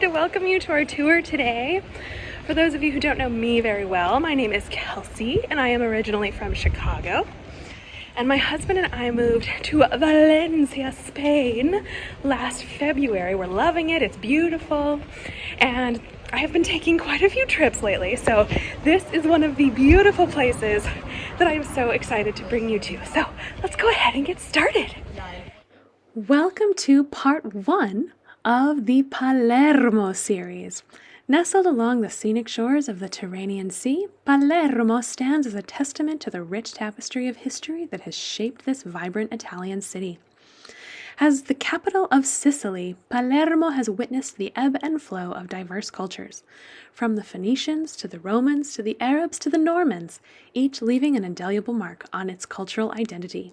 to welcome you to our tour today. For those of you who don't know me very well, my name is Kelsey and I am originally from Chicago. And my husband and I moved to Valencia, Spain last February. We're loving it, it's beautiful, and I have been taking quite a few trips lately, so this is one of the beautiful places that I am so excited to bring you to. So let's go ahead and get started. Welcome to part 1 of the Palermo series. Nestled along the scenic shores of the Tyrrhenian Sea, Palermo stands as a testament to the rich tapestry of history that has shaped this vibrant Italian city. As the capital of Sicily, Palermo has witnessed the ebb and flow of diverse cultures, from the Phoenicians to the Romans to the Arabs to the Normans, each leaving an indelible mark on its cultural identity.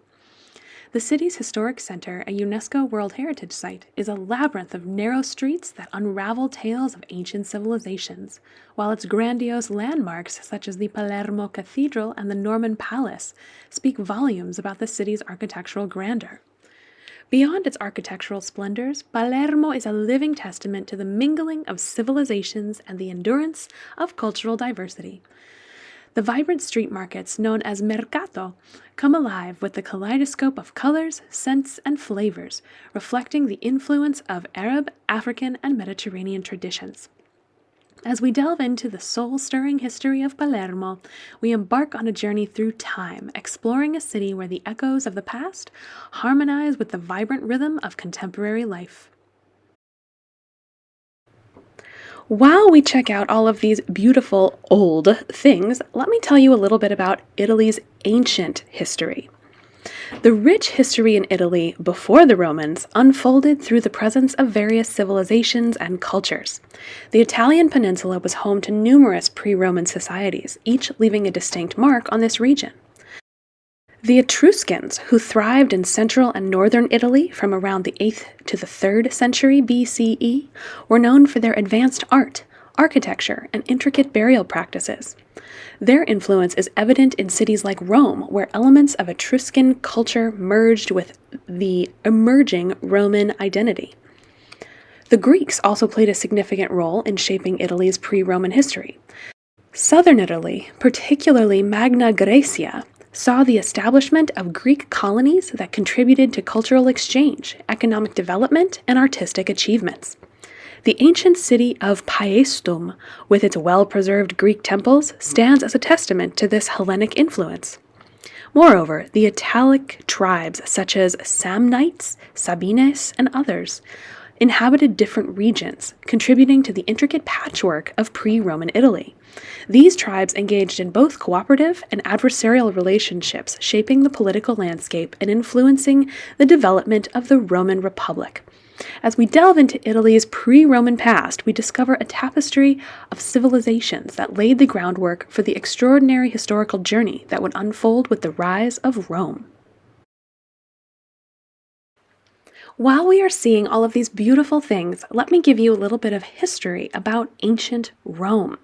The city's historic center, a UNESCO World Heritage Site, is a labyrinth of narrow streets that unravel tales of ancient civilizations, while its grandiose landmarks, such as the Palermo Cathedral and the Norman Palace, speak volumes about the city's architectural grandeur. Beyond its architectural splendors, Palermo is a living testament to the mingling of civilizations and the endurance of cultural diversity. The vibrant street markets, known as mercato, come alive with the kaleidoscope of colors, scents, and flavors, reflecting the influence of Arab, African, and Mediterranean traditions. As we delve into the soul-stirring history of Palermo, we embark on a journey through time, exploring a city where the echoes of the past harmonize with the vibrant rhythm of contemporary life. While we check out all of these beautiful old things, let me tell you a little bit about Italy's ancient history. The rich history in Italy before the Romans unfolded through the presence of various civilizations and cultures. The Italian peninsula was home to numerous pre-Roman societies, each leaving a distinct mark on this region. The Etruscans, who thrived in central and northern Italy from around the 8th to the 3rd century BCE, were known for their advanced art, architecture, and intricate burial practices. Their influence is evident in cities like Rome, where elements of Etruscan culture merged with the emerging Roman identity. The Greeks also played a significant role in shaping Italy's pre-Roman history. Southern Italy, particularly Magna Graecia, saw the establishment of Greek colonies that contributed to cultural exchange, economic development, and artistic achievements. The ancient city of Paestum, with its well-preserved Greek temples, stands as a testament to this Hellenic influence. Moreover, the Italic tribes such as Samnites, Sabines, and others inhabited different regions, contributing to the intricate patchwork of pre-Roman Italy. These tribes engaged in both cooperative and adversarial relationships, shaping the political landscape and influencing the development of the Roman Republic. As we delve into Italy's pre-Roman past, we discover a tapestry of civilizations that laid the groundwork for the extraordinary historical journey that would unfold with the rise of Rome. While we are seeing all of these beautiful things, let me give you a little bit of history about ancient Rome.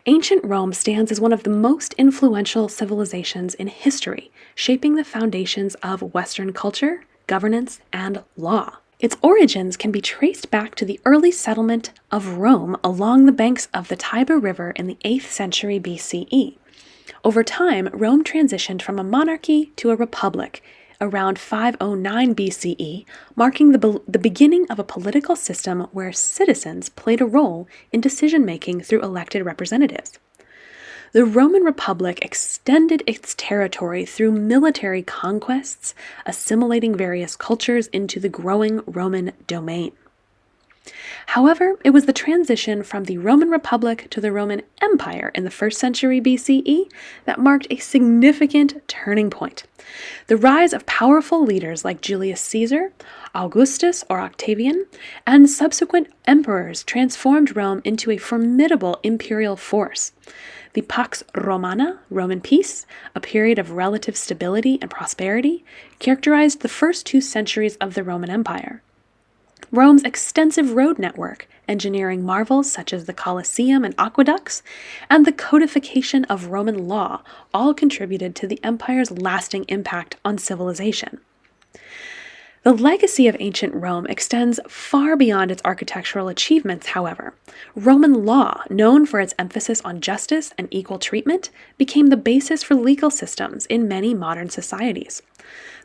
Ancient Rome stands as one of the most influential civilizations in history, shaping the foundations of Western culture, governance, and law. Its origins can be traced back to the early settlement of Rome along the banks of the Tiber River in the 8th century BCE. Over time, Rome transitioned from a monarchy to a republic around 509 BCE, marking the beginning of a political system where citizens played a role in decision-making through elected representatives. The Roman Republic extended its territory through military conquests, assimilating various cultures into the growing Roman domain. However, it was the transition from the Roman Republic to the Roman Empire in the 1st century BCE that marked a significant turning point. The rise of powerful leaders like Julius Caesar, Augustus or Octavian, and subsequent emperors transformed Rome into a formidable imperial force. The Pax Romana, Roman peace, a period of relative stability and prosperity, characterized the first 2 centuries of the Roman Empire. Rome's extensive road network, engineering marvels such as the Colosseum and aqueducts, and the codification of Roman law all contributed to the empire's lasting impact on civilization. The legacy of ancient Rome extends far beyond its architectural achievements, however. Roman law, known for its emphasis on justice and equal treatment, became the basis for legal systems in many modern societies.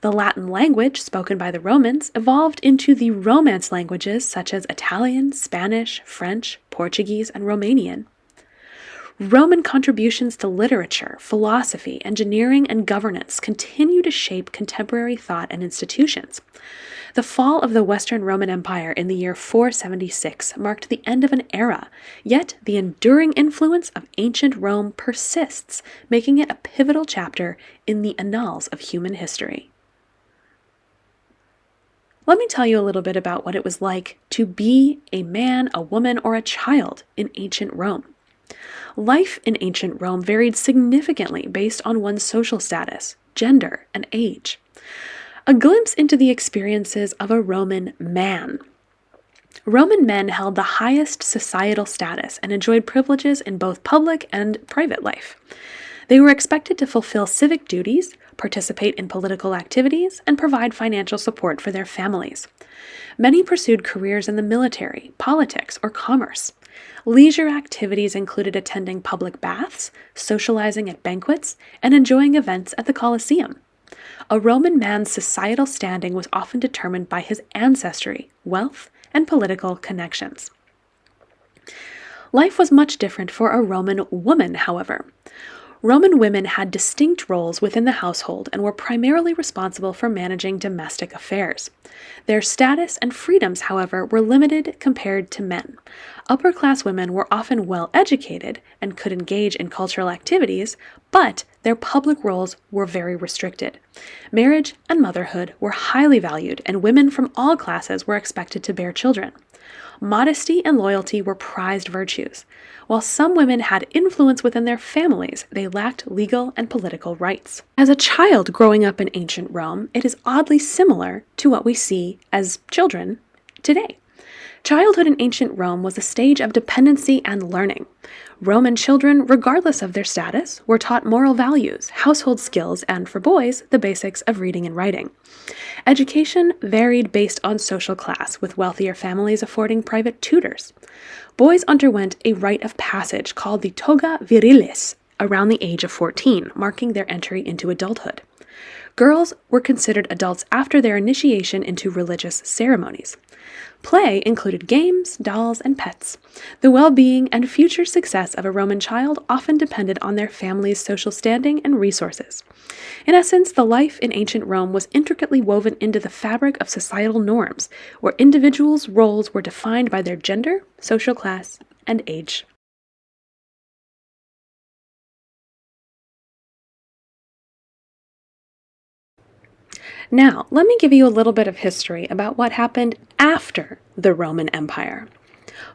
The Latin language spoken by the Romans evolved into the Romance languages such as Italian, Spanish, French, Portuguese, and Romanian. Roman contributions to literature, philosophy, engineering, and governance continue to shape contemporary thought and institutions. The fall of the Western Roman Empire in the year 476 marked the end of an era, yet the enduring influence of ancient Rome persists, making it a pivotal chapter in the annals of human history. Let me tell you a little bit about what it was like to be a man, a woman, or a child in ancient Rome. Life in ancient Rome varied significantly based on one's social status, gender, and age. A glimpse into the experiences of a Roman man. Roman men held the highest societal status and enjoyed privileges in both public and private life. They were expected to fulfill civic duties, participate in political activities, and provide financial support for their families. Many pursued careers in the military, politics, or commerce. Leisure activities included attending public baths, socializing at banquets, and enjoying events at the Colosseum. A Roman man's societal standing was often determined by his ancestry, wealth, and political connections. Life was much different for a Roman woman, however. Roman women had distinct roles within the household and were primarily responsible for managing domestic affairs. Their status and freedoms, however, were limited compared to men. Upper-class women were often well-educated and could engage in cultural activities, but their public roles were very restricted. Marriage and motherhood were highly valued, and women from all classes were expected to bear children. Modesty and loyalty were prized virtues. While some women had influence within their families, they lacked legal and political rights. As a child growing up in ancient Rome, it is oddly similar to what we see as children today. Childhood in ancient Rome was a stage of dependency and learning. Roman children, regardless of their status, were taught moral values, household skills, and for boys, the basics of reading and writing. Education varied based on social class, with wealthier families affording private tutors. Boys underwent a rite of passage called the toga virilis around the age of 14, marking their entry into adulthood. Girls were considered adults after their initiation into religious ceremonies. Play included games, dolls, and pets. The well-being and future success of a Roman child often depended on their family's social standing and resources. In essence, the life in ancient Rome was intricately woven into the fabric of societal norms, where individuals' roles were defined by their gender, social class, and age. Now, let me give you a little bit of history about what happened after the Roman Empire.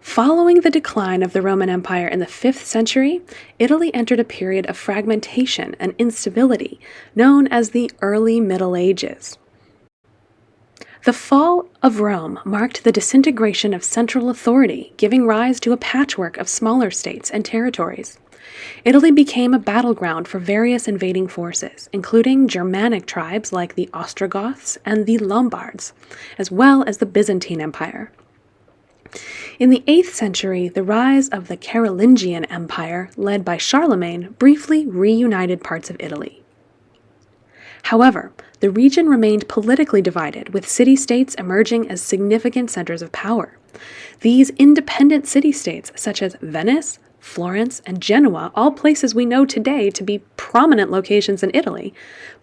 Following the decline of the Roman Empire in the 5th century, Italy entered a period of fragmentation and instability known as the Early Middle Ages. The fall of Rome marked the disintegration of central authority, giving rise to a patchwork of smaller states and territories. Italy became a battleground for various invading forces, including Germanic tribes like the Ostrogoths and the Lombards, as well as the Byzantine Empire. In the 8th century, the rise of the Carolingian Empire, led by Charlemagne, briefly reunited parts of Italy. However, the region remained politically divided, with city-states emerging as significant centers of power. These independent city-states, such as Venice, Florence, and Genoa, all places we know today to be prominent locations in Italy,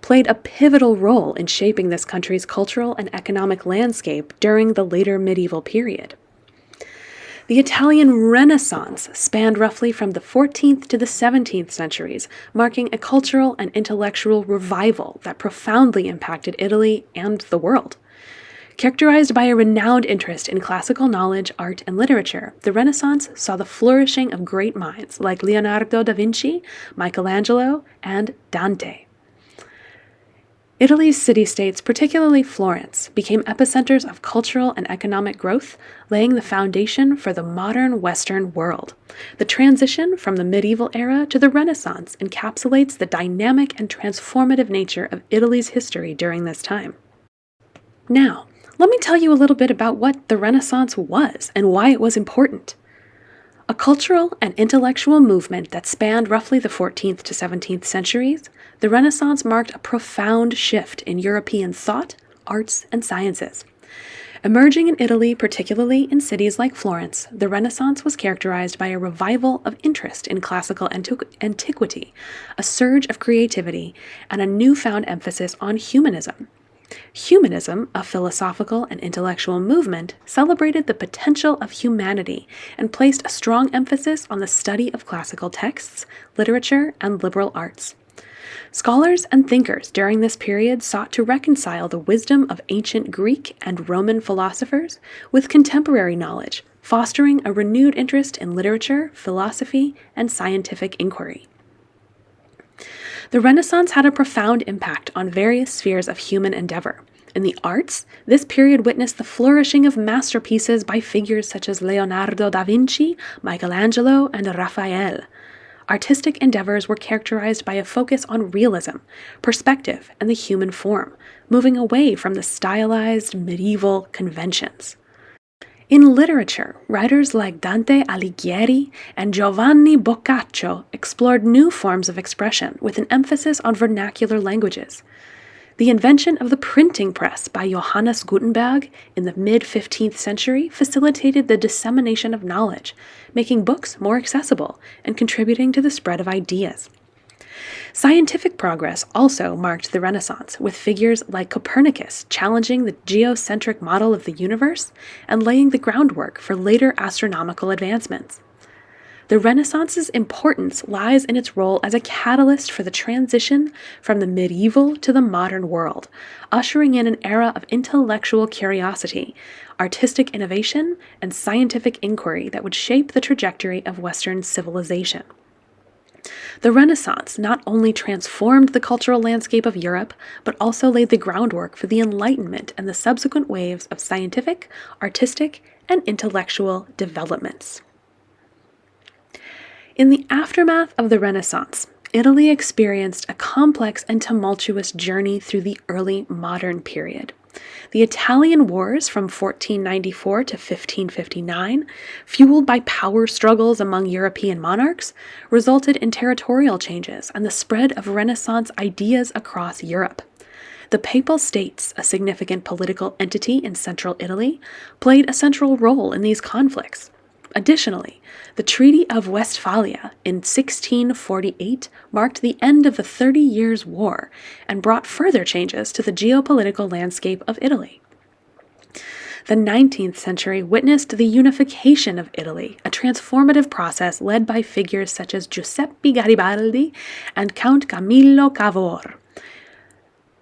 played a pivotal role in shaping this country's cultural and economic landscape during the later medieval period. The Italian Renaissance spanned roughly from the 14th to the 17th centuries, marking a cultural and intellectual revival that profoundly impacted Italy and the world. Characterized by a renowned interest in classical knowledge, art, and literature, the Renaissance saw the flourishing of great minds like Leonardo da Vinci, Michelangelo, and Dante. Italy's city-states, particularly Florence, became epicenters of cultural and economic growth, laying the foundation for the modern Western world. The transition from the medieval era to the Renaissance encapsulates the dynamic and transformative nature of Italy's history during this time. Now, let me tell you a little bit about what the Renaissance was and why it was important. A cultural and intellectual movement that spanned roughly the 14th to 17th centuries, the Renaissance marked a profound shift in European thought, arts, and sciences. Emerging in Italy, particularly in cities like Florence, the Renaissance was characterized by a revival of interest in classical antiquity, a surge of creativity, and a newfound emphasis on humanism. Humanism, a philosophical and intellectual movement, celebrated the potential of humanity and placed a strong emphasis on the study of classical texts, literature, and liberal arts. Scholars and thinkers during this period sought to reconcile the wisdom of ancient Greek and Roman philosophers with contemporary knowledge, fostering a renewed interest in literature, philosophy, and scientific inquiry. The Renaissance had a profound impact on various spheres of human endeavor. In the arts, this period witnessed the flourishing of masterpieces by figures such as Leonardo da Vinci, Michelangelo, and Raphael. Artistic endeavors were characterized by a focus on realism, perspective, and the human form, moving away from the stylized medieval conventions. In literature, writers like Dante Alighieri and Giovanni Boccaccio explored new forms of expression with an emphasis on vernacular languages. The invention of the printing press by Johannes Gutenberg in the mid-15th century facilitated the dissemination of knowledge, making books more accessible and contributing to the spread of ideas. Scientific progress also marked the Renaissance, with figures like Copernicus challenging the geocentric model of the universe and laying the groundwork for later astronomical advancements. The Renaissance's importance lies in its role as a catalyst for the transition from the medieval to the modern world, ushering in an era of intellectual curiosity, artistic innovation, and scientific inquiry that would shape the trajectory of Western civilization. The Renaissance not only transformed the cultural landscape of Europe, but also laid the groundwork for the Enlightenment and the subsequent waves of scientific, artistic, and intellectual developments. In the aftermath of the Renaissance, Italy experienced a complex and tumultuous journey through the early modern period. The Italian Wars from 1494 to 1559, fueled by power struggles among European monarchs, resulted in territorial changes and the spread of Renaissance ideas across Europe. The Papal States, a significant political entity in central Italy, played a central role in these conflicts. Additionally, the Treaty of Westphalia in 1648 marked the end of the 30 Years' War and brought further changes to the geopolitical landscape of Italy. The 19th century witnessed the unification of Italy, a transformative process led by figures such as Giuseppe Garibaldi and Count Camillo Cavour.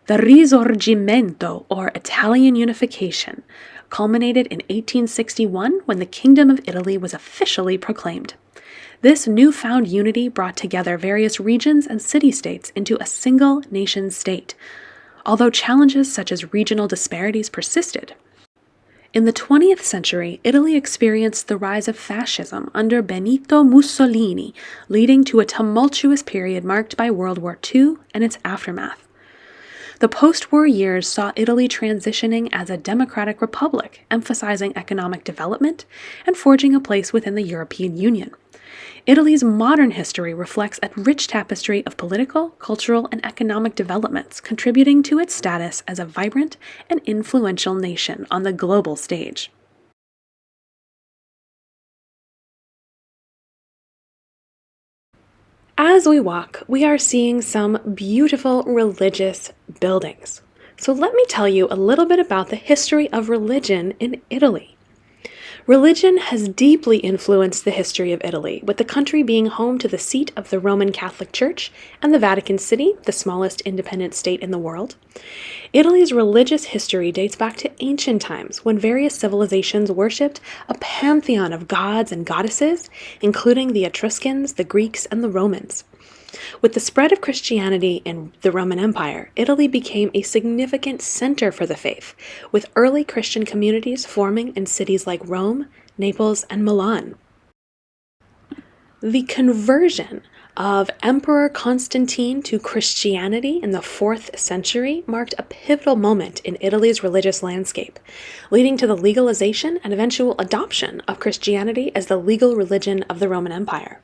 The Risorgimento, or Italian unification, culminated in 1861 when the Kingdom of Italy was officially proclaimed. This newfound unity brought together various regions and city-states into a single nation-state, although challenges such as regional disparities persisted. In the 20th century, Italy experienced the rise of fascism under Benito Mussolini, leading to a tumultuous period marked by World War II and its aftermath. The post-war years saw Italy transitioning as a democratic republic, emphasizing economic development and forging a place within the European Union. Italy's modern history reflects a rich tapestry of political, cultural, and economic developments, contributing to its status as a vibrant and influential nation on the global stage. As we walk, we are seeing some beautiful religious buildings. So let me tell you a little bit about the history of religion in Italy. Religion has deeply influenced the history of Italy, with the country being home to the seat of the Roman Catholic Church and the Vatican City, the smallest independent state in the world. Italy's religious history dates back to ancient times, when various civilizations worshipped a pantheon of gods and goddesses, including the Etruscans, the Greeks, and the Romans. With the spread of Christianity in the Roman Empire, Italy became a significant center for the faith, with early Christian communities forming in cities like Rome, Naples, and Milan. The conversion of Emperor Constantine to Christianity in the 4th century marked a pivotal moment in Italy's religious landscape, leading to the legalization and eventual adoption of Christianity as the legal religion of the Roman Empire.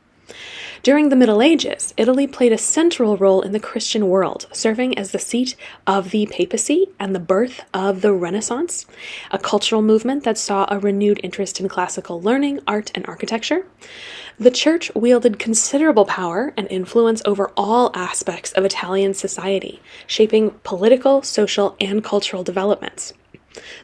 During the Middle Ages, Italy played a central role in the Christian world, serving as the seat of the papacy and the birth of the Renaissance, a cultural movement that saw a renewed interest in classical learning, art, and architecture. The church wielded considerable power and influence over all aspects of Italian society, shaping political, social, and cultural developments.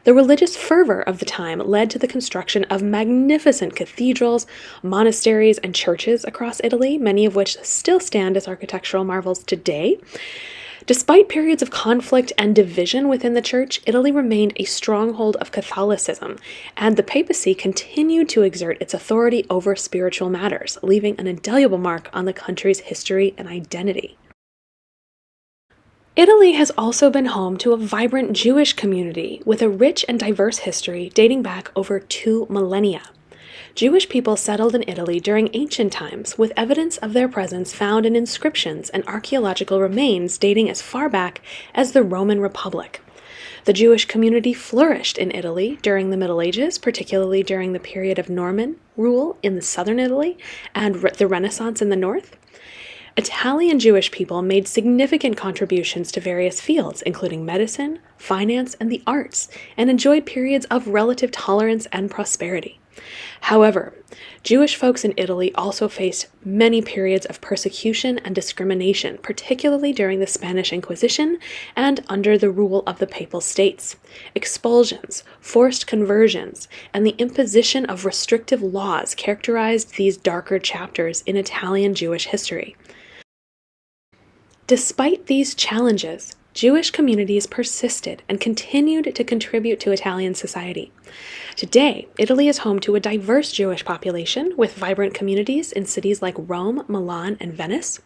The religious fervor of the time led to the construction of magnificent cathedrals, monasteries, and churches across Italy, many of which still stand as architectural marvels today. Despite periods of conflict and division within the church, Italy remained a stronghold of Catholicism, and the papacy continued to exert its authority over spiritual matters, leaving an indelible mark on the country's history and identity. Italy has also been home to a vibrant Jewish community with a rich and diverse history dating back over 2 millennia. Jewish people settled in Italy during ancient times, with evidence of their presence found in inscriptions and archaeological remains dating as far back as the Roman Republic. The Jewish community flourished in Italy during the Middle Ages, particularly during the period of Norman rule in the southern Italy and the Renaissance in the north. Italian Jewish people made significant contributions to various fields, including medicine, finance, and the arts, and enjoyed periods of relative tolerance and prosperity. However, Jewish folks in Italy also faced many periods of persecution and discrimination, particularly during the Spanish Inquisition and under the rule of the Papal States. Expulsions, forced conversions, and the imposition of restrictive laws characterized these darker chapters in Italian Jewish history. Despite these challenges, Jewish communities persisted and continued to contribute to Italian society. Today, Italy is home to a diverse Jewish population with vibrant communities in cities like Rome, Milan, and Venice.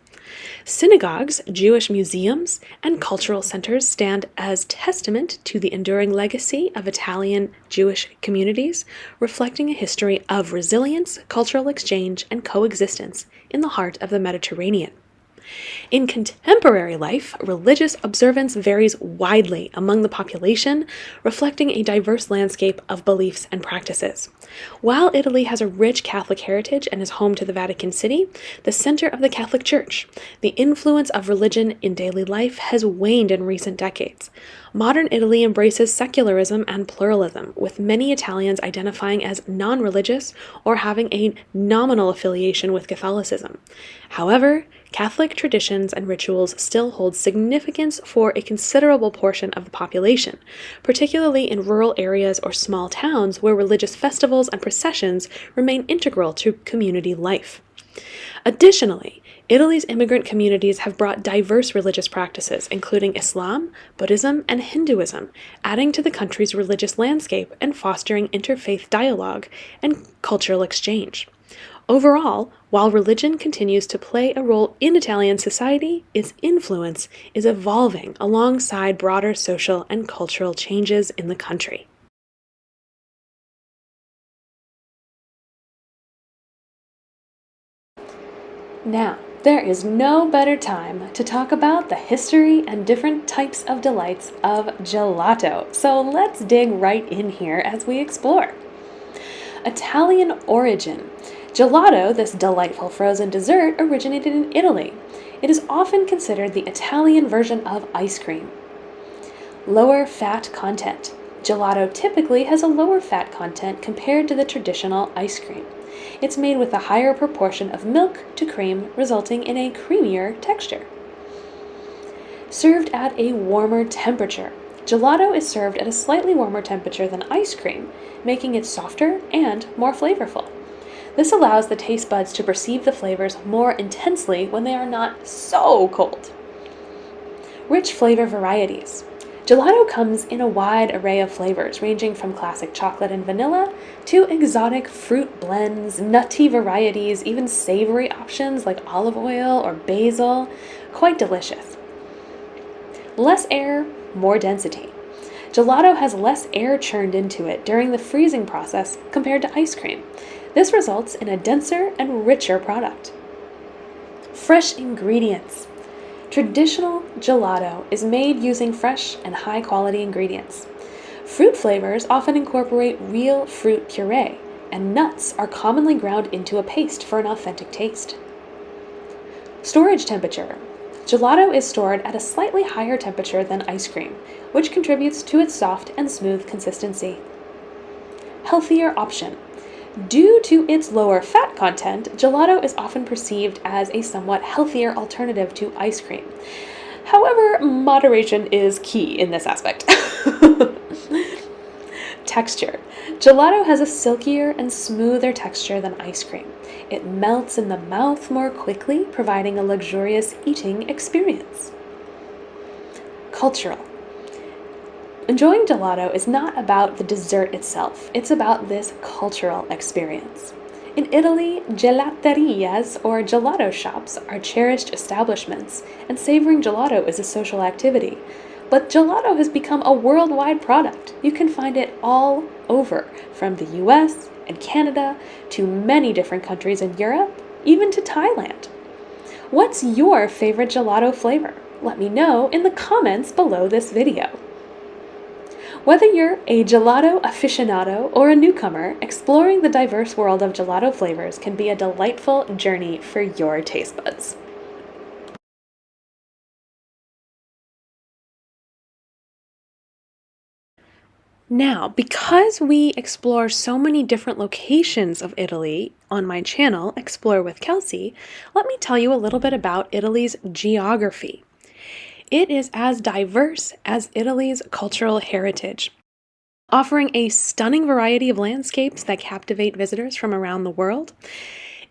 Synagogues, Jewish museums, and cultural centers stand as testament to the enduring legacy of Italian Jewish communities, reflecting a history of resilience, cultural exchange, and coexistence in the heart of the Mediterranean. In contemporary life, religious observance varies widely among the population, reflecting a diverse landscape of beliefs and practices. While Italy has a rich Catholic heritage and is home to the Vatican City, the center of the Catholic Church, the influence of religion in daily life has waned in recent decades. Modern Italy embraces secularism and pluralism, with many Italians identifying as non-religious or having a nominal affiliation with Catholicism. However, Catholic traditions and rituals still hold significance for a considerable portion of the population, particularly in rural areas or small towns where religious festivals and processions remain integral to community life. Additionally, Italy's immigrant communities have brought diverse religious practices, including Islam, Buddhism, and Hinduism, adding to the country's religious landscape and fostering interfaith dialogue and cultural exchange. Overall, while religion continues to play a role in Italian society, its influence is evolving alongside broader social and cultural changes in the country. Now, there is no better time to talk about the history and different types of delights of gelato. So let's dig right in here as we explore. Italian origin. Gelato, this delightful frozen dessert, originated in Italy. It is often considered the Italian version of ice cream. Lower fat content. Gelato typically has a lower fat content compared to the traditional ice cream. It's made with a higher proportion of milk to cream, resulting in a creamier texture. Served at a warmer temperature. Gelato is served at a slightly warmer temperature than ice cream, making it softer and more flavorful. This allows the taste buds to perceive the flavors more intensely when they are not so cold. Rich flavor varieties. Gelato comes in a wide array of flavors, ranging from classic chocolate and vanilla to exotic fruit blends, nutty varieties, even savory options like olive oil or basil. Quite delicious. Less air, more density. Gelato has less air churned into it during the freezing process compared to ice cream. This results in a denser and richer product. Fresh ingredients. Traditional gelato is made using fresh and high-quality ingredients. Fruit flavors often incorporate real fruit puree, and nuts are commonly ground into a paste for an authentic taste. Storage temperature. Gelato is stored at a slightly higher temperature than ice cream, which contributes to its soft and smooth consistency. Healthier option. Due to its lower fat content, gelato is often perceived as a somewhat healthier alternative to ice cream. However, moderation is key in this aspect. Texture. Gelato has a silkier and smoother texture than ice cream. It melts in the mouth more quickly, providing a luxurious eating experience. Cultural. Enjoying gelato is not about the dessert itself, it's about this cultural experience. In Italy, gelaterias or gelato shops are cherished establishments, and savoring gelato is a social activity. But gelato has become a worldwide product. You can find it all over, from the US and Canada to many different countries in Europe, even to Thailand. What's your favorite gelato flavor? Let me know in the comments below this video. Whether you're a gelato aficionado or a newcomer, exploring the diverse world of gelato flavors can be a delightful journey for your taste buds. Now, because we explore so many different locations of Italy on my channel, Explore with Kelsey, let me tell you a little bit about Italy's geography. It is as diverse as Italy's cultural heritage, offering a stunning variety of landscapes that captivate visitors from around the world.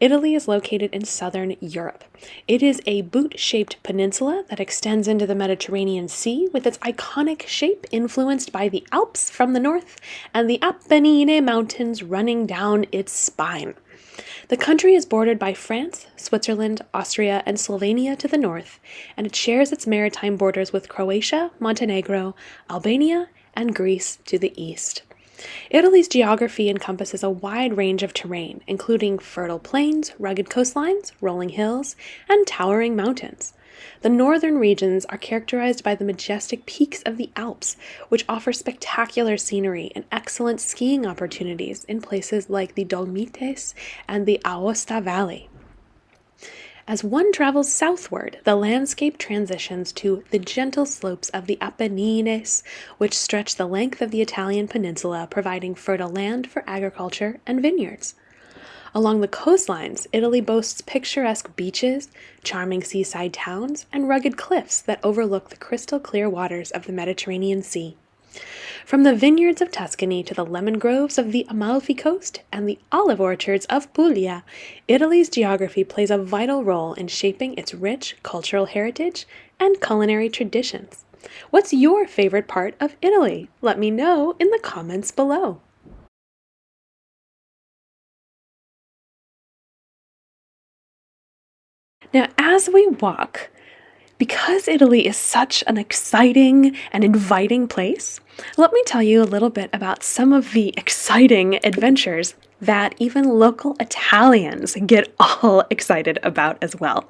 Italy is located in southern Europe. It is a boot-shaped peninsula that extends into the Mediterranean Sea with its iconic shape influenced by the Alps from the north and the Apennine Mountains running down its spine. The country is bordered by France, Switzerland, Austria, and Slovenia to the north, and it shares its maritime borders with Croatia, Montenegro, Albania, and Greece to the east. Italy's geography encompasses a wide range of terrain, including fertile plains, rugged coastlines, rolling hills, and towering mountains. The northern regions are characterized by the majestic peaks of the Alps, which offer spectacular scenery and excellent skiing opportunities in places like the Dolomites and the Aosta Valley. As one travels southward, the landscape transitions to the gentle slopes of the Apennines, which stretch the length of the Italian peninsula, providing fertile land for agriculture and vineyards. Along the coastlines, Italy boasts picturesque beaches, charming seaside towns, and rugged cliffs that overlook the crystal-clear waters of the Mediterranean Sea. From the vineyards of Tuscany to the lemon groves of the Amalfi Coast and the olive orchards of Puglia, Italy's geography plays a vital role in shaping its rich cultural heritage and culinary traditions. What's your favorite part of Italy? Let me know in the comments below. Now, as we walk, because Italy is such an exciting and inviting place, let me tell you a little bit about some of the exciting adventures that even local Italians get all excited about as well.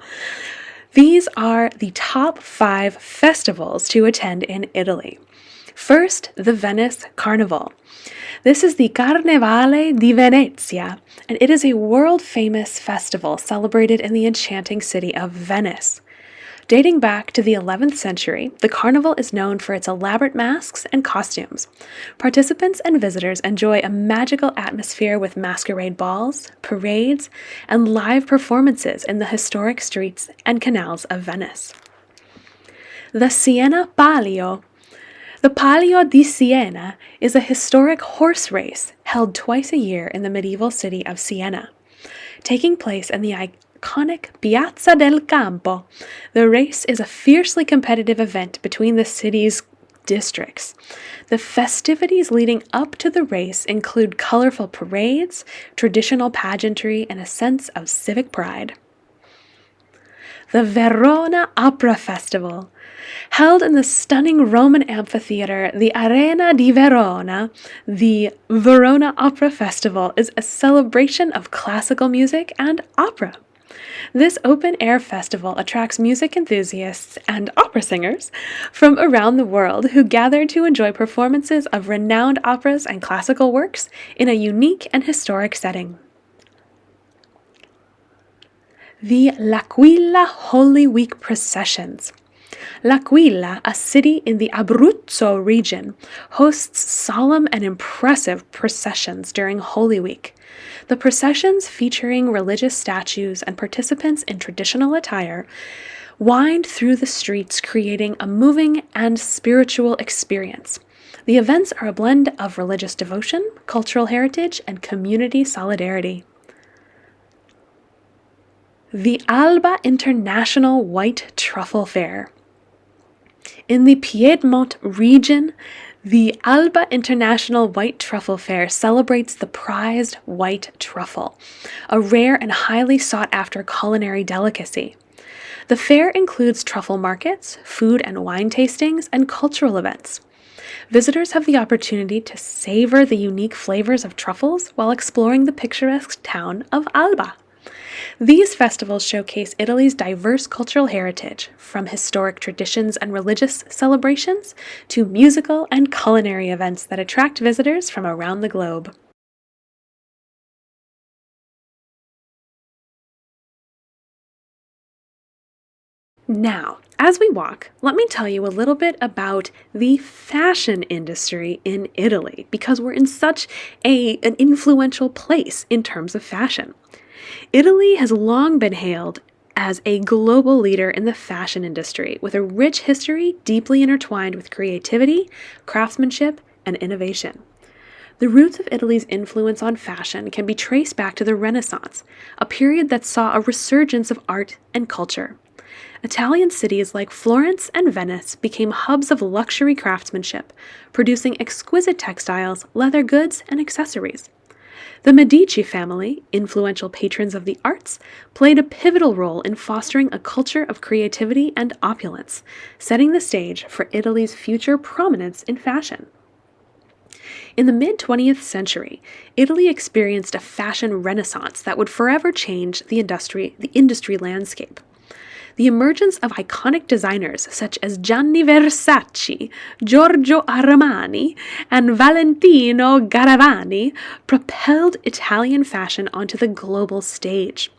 These are the top 5 festivals to attend in Italy. First, the Venice Carnival. This is the Carnevale di Venezia, and it is a world-famous festival celebrated in the enchanting city of Venice. Dating back to the 11th century, the carnival is known for its elaborate masks and costumes. Participants and visitors enjoy a magical atmosphere with masquerade balls, parades, and live performances in the historic streets and canals of Venice. The Siena Palio. The Palio di Siena is a historic horse race held twice a year in the medieval city of Siena. Taking place in the iconic Piazza del Campo, the race is a fiercely competitive event between the city's districts. The festivities leading up to the race include colorful parades, traditional pageantry, and a sense of civic pride. The Verona Opera Festival. Held in the stunning Roman amphitheater, the Arena di Verona, the Verona Opera Festival is a celebration of classical music and opera. This open-air festival attracts music enthusiasts and opera singers from around the world who gather to enjoy performances of renowned operas and classical works in a unique and historic setting. The L'Aquila Holy Week processions. L'Aquila, a city in the Abruzzo region, hosts solemn and impressive processions during Holy Week. The processions, featuring religious statues and participants in traditional attire, wind through the streets, creating a moving and spiritual experience. The events are a blend of religious devotion, cultural heritage, and community solidarity. The Alba International White Truffle Fair. In the Piedmont region, the Alba International White Truffle Fair celebrates the prized white truffle, a rare and highly sought-after culinary delicacy. The fair includes truffle markets, food and wine tastings, and cultural events. Visitors have the opportunity to savor the unique flavors of truffles while exploring the picturesque town of Alba. These festivals showcase Italy's diverse cultural heritage, from historic traditions and religious celebrations to musical and culinary events that attract visitors from around the globe. Now, as we walk, let me tell you a little bit about the fashion industry in Italy, because we're in such an influential place in terms of fashion. Italy has long been hailed as a global leader in the fashion industry, with a rich history deeply intertwined with creativity, craftsmanship, and innovation. The roots of Italy's influence on fashion can be traced back to the Renaissance, a period that saw a resurgence of art and culture. Italian cities like Florence and Venice became hubs of luxury craftsmanship, producing exquisite textiles, leather goods, and accessories. The Medici family, influential patrons of the arts, played a pivotal role in fostering a culture of creativity and opulence, setting the stage for Italy's future prominence in fashion. In the mid-20th century, Italy experienced a fashion renaissance that would forever change the industry landscape. The emergence of iconic designers such as Gianni Versace, Giorgio Armani, and Valentino Garavani propelled Italian fashion onto the global stage.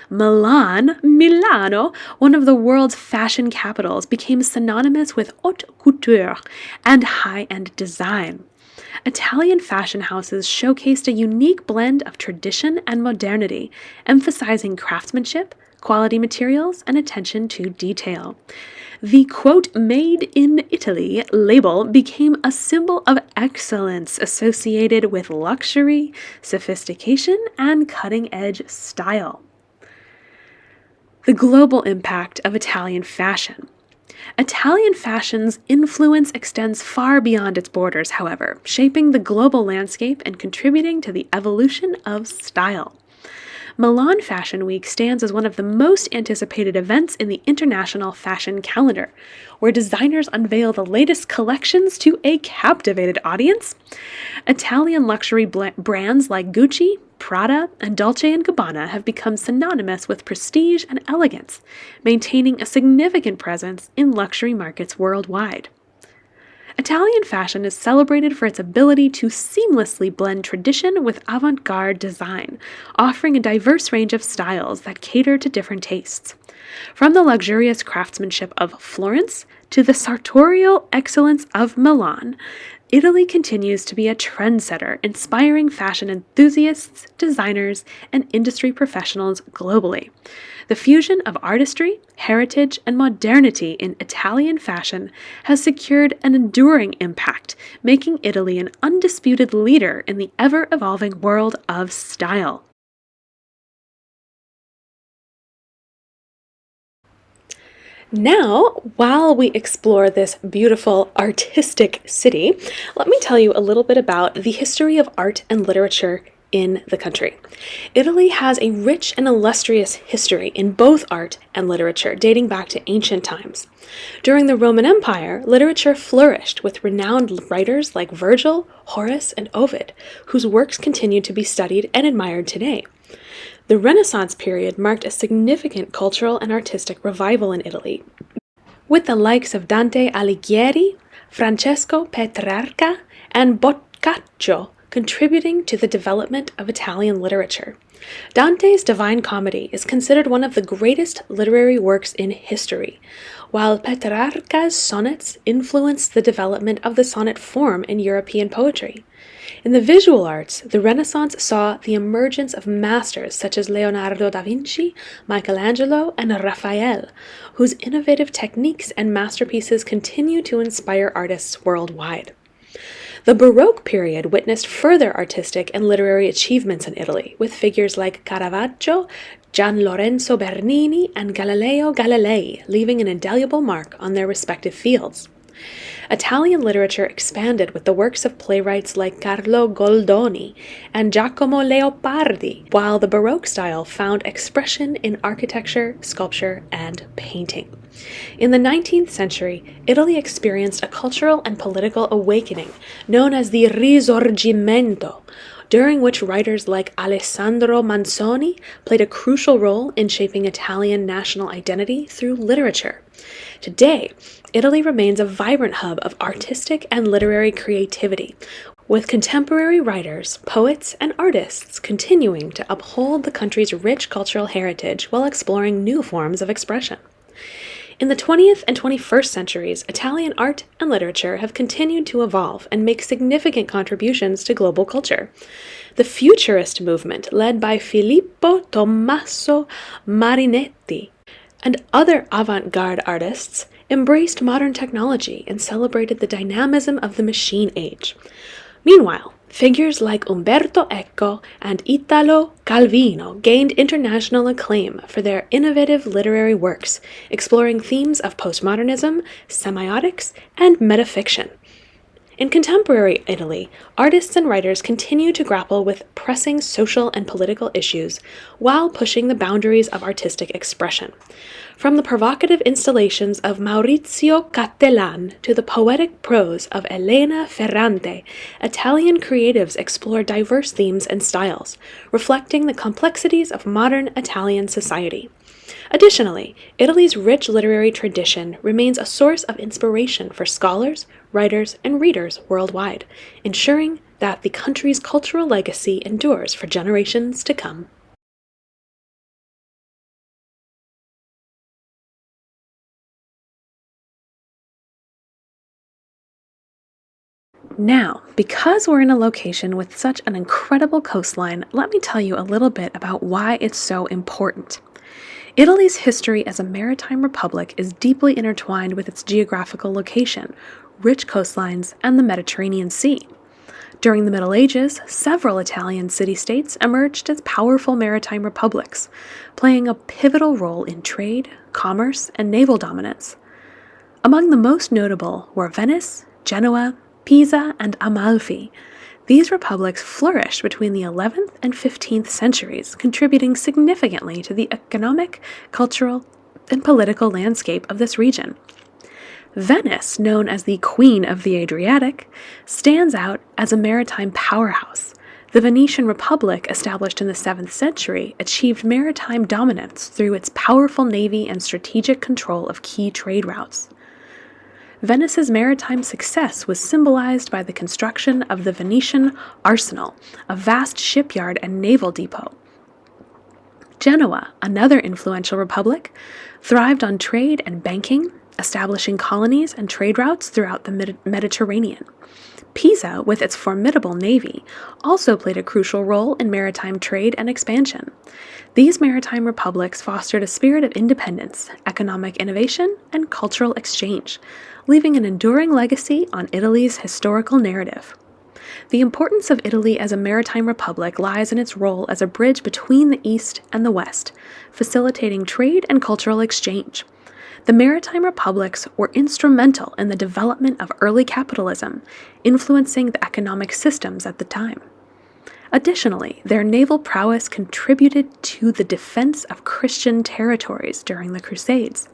Milano, one of the world's fashion capitals, became synonymous with haute couture and high-end design. Italian fashion houses showcased a unique blend of tradition and modernity, emphasizing craftsmanship, quality materials, and attention to detail. The quote, "Made in Italy" label became a symbol of excellence associated with luxury, sophistication, and cutting-edge style. The global impact of Italian fashion. Italian fashion's influence extends far beyond its borders, however, shaping the global landscape and contributing to the evolution of style. Milan Fashion Week stands as one of the most anticipated events in the international fashion calendar, where designers unveil the latest collections to a captivated audience. Italian luxury brands like Gucci, Prada, and Dolce & Gabbana have become synonymous with prestige and elegance, maintaining a significant presence in luxury markets worldwide. Italian fashion is celebrated for its ability to seamlessly blend tradition with avant-garde design, offering a diverse range of styles that cater to different tastes. From the luxurious craftsmanship of Florence to the sartorial excellence of Milan, Italy continues to be a trendsetter, inspiring fashion enthusiasts, designers, and industry professionals globally. The fusion of artistry, heritage, and modernity in Italian fashion has secured an enduring impact, making Italy an undisputed leader in the ever-evolving world of style. Now, while we explore this beautiful artistic city, let me tell you a little bit about the history of art and literature in the country. Italy has a rich and illustrious history in both art and literature, dating back to ancient times. During the Roman Empire, literature flourished with renowned writers like Virgil, Horace, and Ovid, whose works continue to be studied and admired today. The Renaissance period marked a significant cultural and artistic revival in Italy, with the likes of Dante Alighieri, Francesco Petrarca, and Boccaccio contributing to the development of Italian literature. Dante's Divine Comedy is considered one of the greatest literary works in history, while Petrarca's sonnets influenced the development of the sonnet form in European poetry. In the visual arts, the Renaissance saw the emergence of masters such as Leonardo da Vinci, Michelangelo, and Raphael, whose innovative techniques and masterpieces continue to inspire artists worldwide. The Baroque period witnessed further artistic and literary achievements in Italy, with figures like Caravaggio, Gian Lorenzo Bernini, and Galileo Galilei leaving an indelible mark on their respective fields. Italian literature expanded with the works of playwrights like Carlo Goldoni and Giacomo Leopardi, while the Baroque style found expression in architecture, sculpture, and painting. In the 19th century, Italy experienced a cultural and political awakening known as the Risorgimento, during which writers like Alessandro Manzoni played a crucial role in shaping Italian national identity through literature. Today, Italy remains a vibrant hub of artistic and literary creativity, with contemporary writers, poets, and artists continuing to uphold the country's rich cultural heritage while exploring new forms of expression. In the 20th and 21st centuries, Italian art and literature have continued to evolve and make significant contributions to global culture. The Futurist movement, led by Filippo Tommaso Marinetti and other avant-garde artists, embraced modern technology and celebrated the dynamism of the machine age. Meanwhile, figures like Umberto Eco and Italo Calvino gained international acclaim for their innovative literary works, exploring themes of postmodernism, semiotics, and metafiction. In contemporary Italy, artists and writers continue to grapple with pressing social and political issues while pushing the boundaries of artistic expression. From the provocative installations of Maurizio Cattelan to the poetic prose of Elena Ferrante, Italian creatives explore diverse themes and styles, reflecting the complexities of modern Italian society. Additionally, Italy's rich literary tradition remains a source of inspiration for scholars, writers, and readers worldwide, ensuring that the country's cultural legacy endures for generations to come. Now, because we're in a location with such an incredible coastline, let me tell you a little bit about why it's so important. Italy's history as a maritime republic is deeply intertwined with its geographical location, rich coastlines, and the Mediterranean Sea. During the Middle Ages, several Italian city-states emerged as powerful maritime republics, playing a pivotal role in trade, commerce, and naval dominance. Among the most notable were Venice, Genoa, Pisa, and Amalfi. These republics flourished between the 11th and 15th centuries, contributing significantly to the economic, cultural, and political landscape of this region. Venice, known as the Queen of the Adriatic, stands out as a maritime powerhouse. The Venetian Republic, established in the 7th century, achieved maritime dominance through its powerful navy and strategic control of key trade routes. Venice's maritime success was symbolized by the construction of the Venetian Arsenal, a vast shipyard and naval depot. Genoa, another influential republic, thrived on trade and banking, establishing colonies and trade routes throughout the Mediterranean. Pisa, with its formidable navy, also played a crucial role in maritime trade and expansion. These maritime republics fostered a spirit of independence, economic innovation, and cultural exchange, leaving an enduring legacy on Italy's historical narrative. The importance of Italy as a maritime republic lies in its role as a bridge between the East and the West, facilitating trade and cultural exchange. The maritime republics were instrumental in the development of early capitalism, influencing the economic systems at the time. Additionally, their naval prowess contributed to the defense of Christian territories during the Crusades.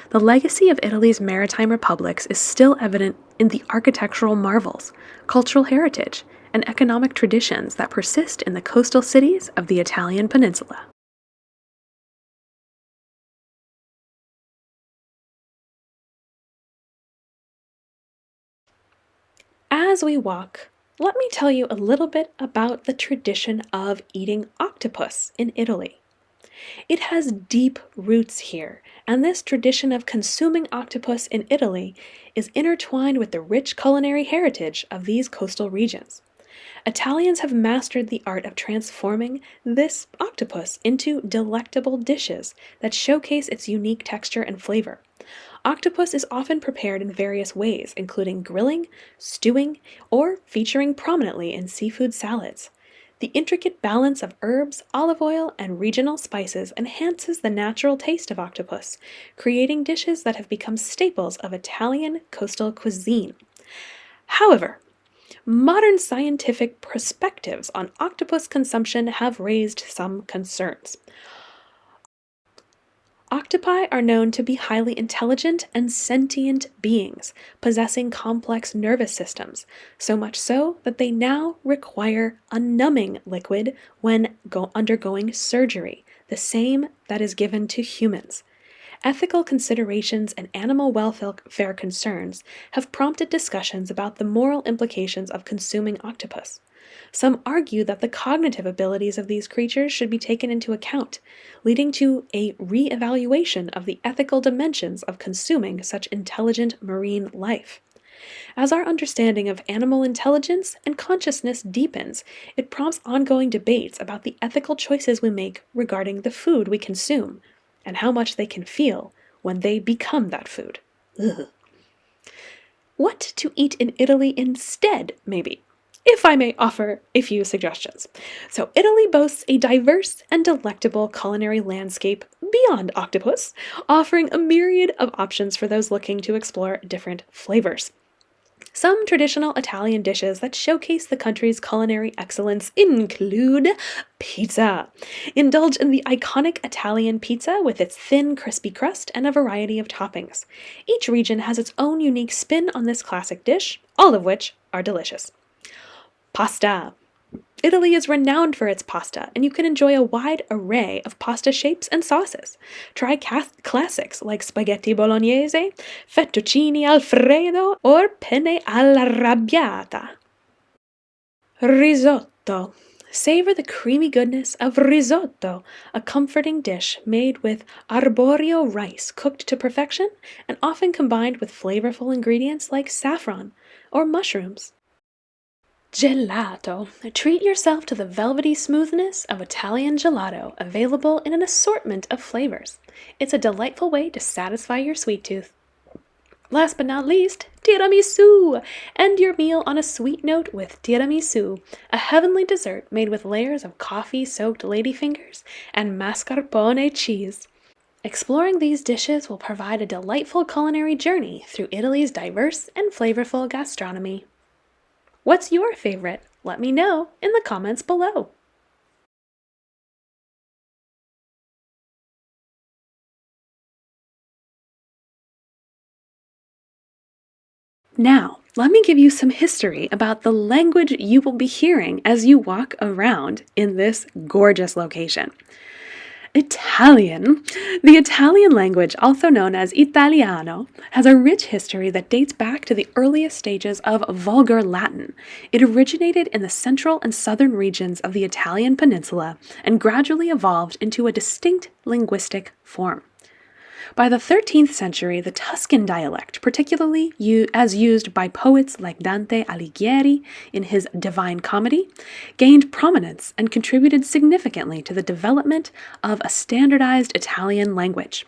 The legacy of Italy's maritime republics is still evident in the architectural marvels, cultural heritage, and economic traditions that persist in the coastal cities of the Italian peninsula. As we walk, let me tell you a little bit about the tradition of eating octopus in Italy. It has deep roots here, and this tradition of consuming octopus in Italy is intertwined with the rich culinary heritage of these coastal regions. Italians have mastered the art of transforming this octopus into delectable dishes that showcase its unique texture and flavor. Octopus is often prepared in various ways, including grilling, stewing, or featuring prominently in seafood salads. The intricate balance of herbs, olive oil, and regional spices enhances the natural taste of octopus, creating dishes that have become staples of Italian coastal cuisine. However, modern scientific perspectives on octopus consumption have raised some concerns. Octopi are known to be highly intelligent and sentient beings, possessing complex nervous systems, so much so that they now require a numbing liquid when undergoing surgery, the same that is given to humans. Ethical considerations and animal welfare concerns have prompted discussions about the moral implications of consuming octopus. Some argue that the cognitive abilities of these creatures should be taken into account, leading to a re-evaluation of the ethical dimensions of consuming such intelligent marine life. As our understanding of animal intelligence and consciousness deepens, it prompts ongoing debates about the ethical choices we make regarding the food we consume, and how much they can feel when they become that food. Ugh. What to eat in Italy instead, maybe? If I may offer a few suggestions. So Italy boasts a diverse and delectable culinary landscape beyond octopus, offering a myriad of options for those looking to explore different flavors. Some traditional Italian dishes that showcase the country's culinary excellence include pizza. Indulge in the iconic Italian pizza with its thin, crispy crust and a variety of toppings. Each region has its own unique spin on this classic dish, all of which are delicious. Pasta. Italy is renowned for its pasta, and you can enjoy a wide array of pasta shapes and sauces. Try classics like spaghetti bolognese, fettuccine alfredo, or penne all'arrabbiata. Risotto. Savor the creamy goodness of risotto, a comforting dish made with arborio rice cooked to perfection and often combined with flavorful ingredients like saffron or mushrooms. Gelato. Treat yourself to the velvety smoothness of Italian gelato, available in an assortment of flavors. It's a delightful way to satisfy your sweet tooth. Last but not least, tiramisu! End your meal on a sweet note with tiramisu, a heavenly dessert made with layers of coffee-soaked ladyfingers and mascarpone cheese. Exploring these dishes will provide a delightful culinary journey through Italy's diverse and flavorful gastronomy. What's your favorite? Let me know in the comments below. Now, let me give you some history about the language you will be hearing as you walk around in this gorgeous location. Italian. The Italian language, also known as Italiano, has a rich history that dates back to the earliest stages of Vulgar Latin. It originated in the central and southern regions of the Italian peninsula and gradually evolved into a distinct linguistic form. By the 13th century, the Tuscan dialect, particularly as used by poets like Dante Alighieri in his Divine Comedy, gained prominence and contributed significantly to the development of a standardized Italian language.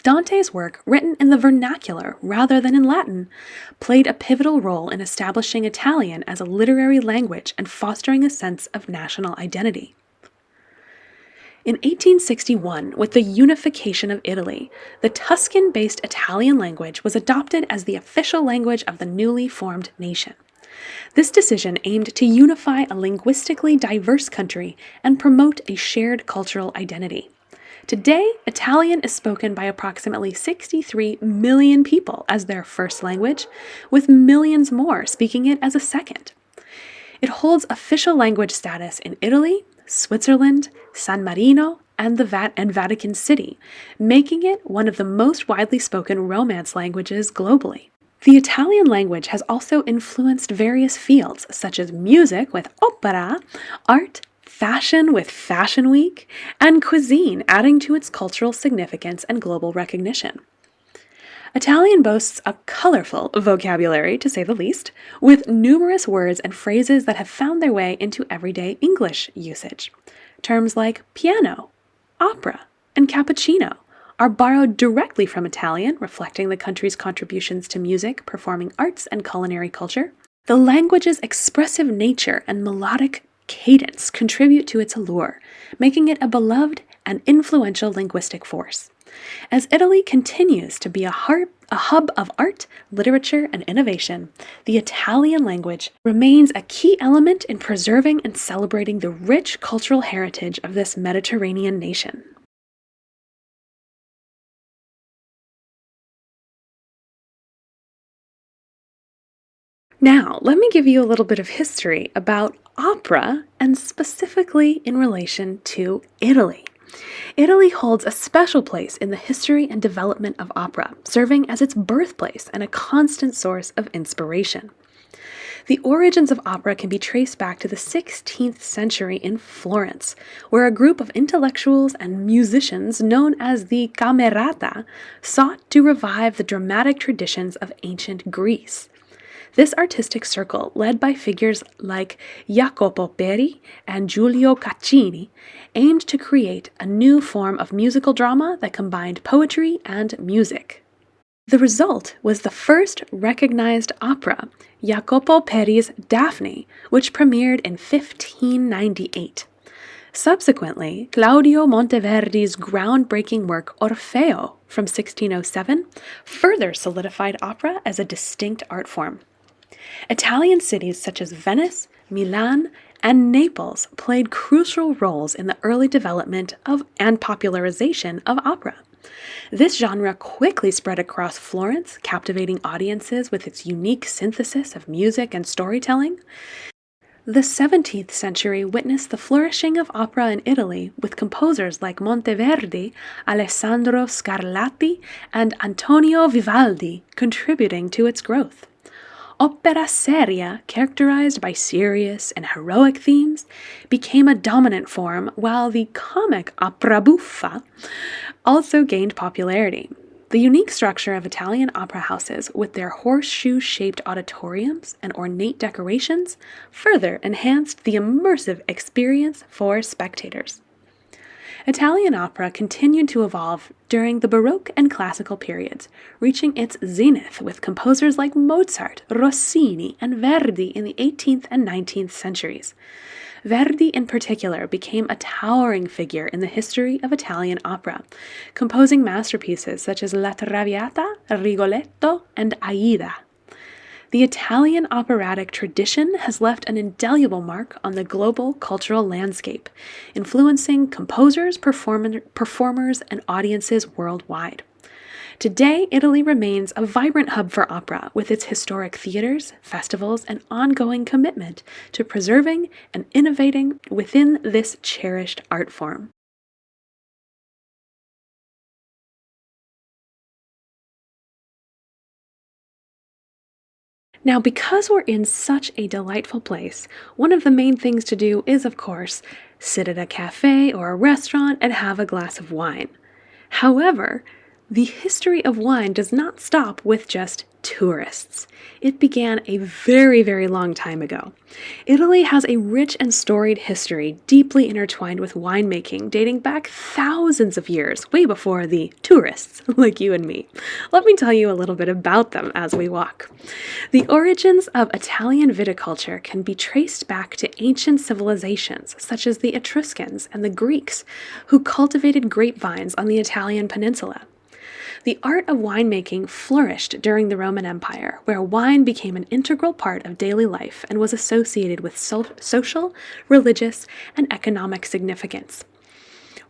Dante's work, written in the vernacular rather than in Latin, played a pivotal role in establishing Italian as a literary language and fostering a sense of national identity. In 1861, with the unification of Italy, the Tuscan-based Italian language was adopted as the official language of the newly formed nation. This decision aimed to unify a linguistically diverse country and promote a shared cultural identity. Today, Italian is spoken by approximately 63 million people as their first language, with millions more speaking it as a second. It holds official language status in Italy, Switzerland, San Marino, and Vatican City, making it one of the most widely spoken Romance languages globally. The Italian language has also influenced various fields, such as music with opera, art, fashion with Fashion Week, and cuisine, adding to its cultural significance and global recognition. Italian boasts a colorful vocabulary, to say the least, with numerous words and phrases that have found their way into everyday English usage. Terms like piano, opera, and cappuccino are borrowed directly from Italian, reflecting the country's contributions to music, performing arts, and culinary culture. The language's expressive nature and melodic cadence contribute to its allure, making it a beloved and influential linguistic force. As Italy continues to be a hub of art, literature, and innovation, the Italian language remains a key element in preserving and celebrating the rich cultural heritage of this Mediterranean nation. Now, let me give you a little bit of history about opera, and specifically in relation to Italy. Italy holds a special place in the history and development of opera, serving as its birthplace and a constant source of inspiration. The origins of opera can be traced back to the 16th century in Florence, where a group of intellectuals and musicians known as the Camerata sought to revive the dramatic traditions of ancient Greece. This artistic circle, led by figures like Jacopo Peri and Giulio Caccini, aimed to create a new form of musical drama that combined poetry and music. The result was the first recognized opera, Jacopo Peri's Daphne, which premiered in 1598. Subsequently, Claudio Monteverdi's groundbreaking work Orfeo from 1607 further solidified opera as a distinct art form. Italian cities such as Venice, Milan, and Naples played crucial roles in the early development of and popularization of opera. This genre quickly spread across Florence, captivating audiences with its unique synthesis of music and storytelling. The 17th century witnessed the flourishing of opera in Italy, with composers like Monteverdi, Alessandro Scarlatti, and Antonio Vivaldi contributing to its growth. Opera seria, characterized by serious and heroic themes, became a dominant form, while the comic opera buffa also gained popularity. The unique structure of Italian opera houses, with their horseshoe-shaped auditoriums and ornate decorations, further enhanced the immersive experience for spectators. Italian opera continued to evolve during the Baroque and Classical periods, reaching its zenith with composers like Mozart, Rossini, and Verdi in the 18th and 19th centuries. Verdi in particular became a towering figure in the history of Italian opera, composing masterpieces such as La Traviata, Rigoletto, and Aida. The Italian operatic tradition has left an indelible mark on the global cultural landscape, influencing composers, performers, and audiences worldwide. Today, Italy remains a vibrant hub for opera, with its historic theaters, festivals, and ongoing commitment to preserving and innovating within this cherished art form. Now, because we're in such a delightful place, one of the main things to do is, of course, sit at a cafe or a restaurant and have a glass of wine. However, the history of wine does not stop with just tourists. It began a very, very long time ago. Italy has a rich and storied history deeply intertwined with winemaking, dating back thousands of years, way before the tourists like you and me. Let me tell you a little bit about them as we walk. The origins of Italian viticulture can be traced back to ancient civilizations such as the Etruscans and the Greeks, who cultivated grapevines on the Italian peninsula. The art of winemaking flourished during the Roman Empire, where wine became an integral part of daily life and was associated with social, religious, and economic significance.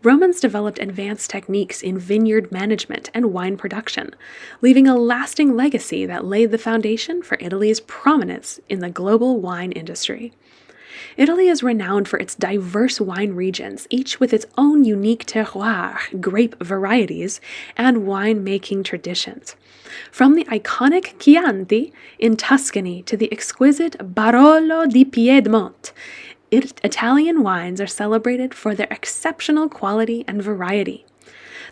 Romans developed advanced techniques in vineyard management and wine production, leaving a lasting legacy that laid the foundation for Italy's prominence in the global wine industry. Italy is renowned for its diverse wine regions, each with its own unique terroir, grape varieties, and wine-making traditions. From the iconic Chianti in Tuscany to the exquisite Barolo di Piedmont, Italian wines are celebrated for their exceptional quality and variety.